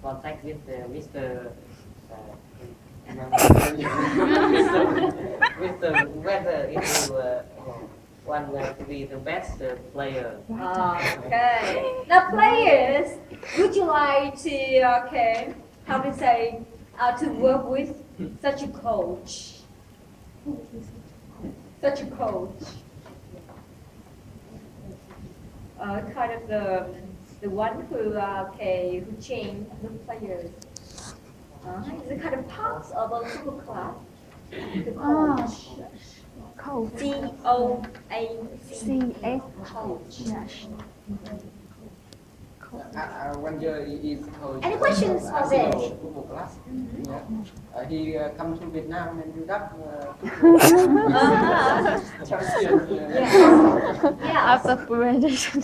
contact with Mr. Mr. whether if you want to be the best player. Okay. Now, players, would you like to, okay, how to say, to work with such a coach? Such a coach. Kind of the one who, okay, who train the players. Is it kind of part of a super club? The coach. Coach. C-O-A-C-H. Coach. Yes. One year he is coach. Any questions for this? Football class. Yeah. He come to Vietnam and build up champion. Yeah. After presentation.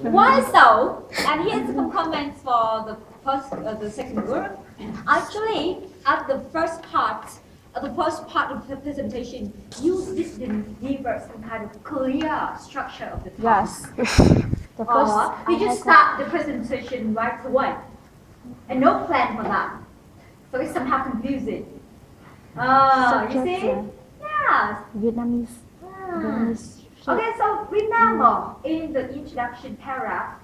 Why so? And here's some comments for the second group. Actually, at the first part of the presentation, you didn't give us some kind of clear structure of the talk. Yes. The Or first you just start the presentation right away, and no plan for that. So it's somehow confusing. You see? Yes. Vietnamese. Vietnamese. Okay, so remember, in the introduction paragraph,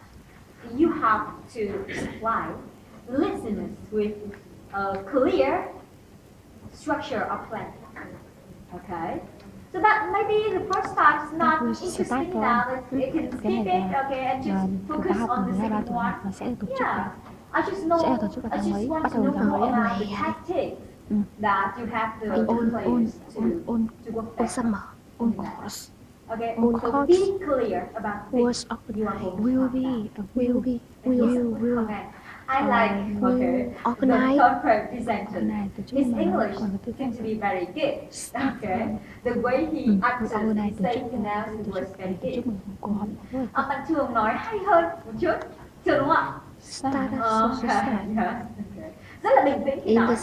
you have to supply listeners with a clear structure of plan. Okay? So that maybe the first part is not interesting enough, you can skip it, okay, and just focus on the second one. Yeah. I just want to know more about the tactics that you have the players to work with. Okay, so be clear about Was things you are going to will talk be, about. will. Okay. I like the Organize. third presenter. His English seems to be very good. Okay, the way he uttered and say pronounce the words very good. Bạn Truong nói hay hơn một chút, Truong đúng không ạ? Rất là bình tĩnh khi nói.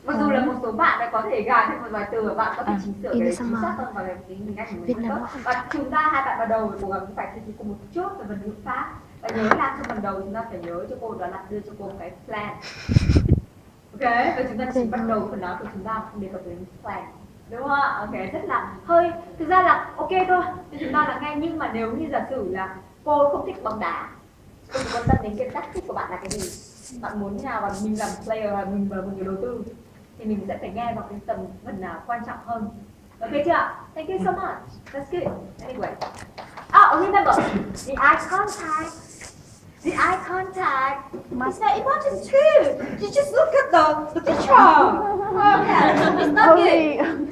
Mặc dù là một số bạn đã có thể gài thêm một vài từ và bạn có thể chỉnh sửa để chính xác hơn và tiếng Anh của mình tốt. Và chúng ta hai bạn bắt đầu cố gắng phải thực hiện cùng một chút về phần ngữ pháp. Và nhớ là trong phần đầu chúng ta phải nhớ cho cô đó là đưa cho cô một cái plan. Ok, và chúng ta chỉ bắt đầu phần đó của chúng ta không đề cập đến plan. Đúng không ạ? Ok, rất là hơi, thực ra là ok thôi, thì chúng ta là nghe, nhưng mà nếu như giả sử là cô không thích bóng đá, cô chỉ quan tâm đến cái tactic của bạn là cái gì, bạn muốn như nào và mình làm player và mình là một người đầu tư, thì mình sẽ phải nghe vào cái tầm phần nào quan trọng hơn. Ok chưa ạ? Thank you so much. That's good. Anyway. Oh, remember, the eye contact. The eye contact is very important too. You just look at the picture. Okay, it's not good.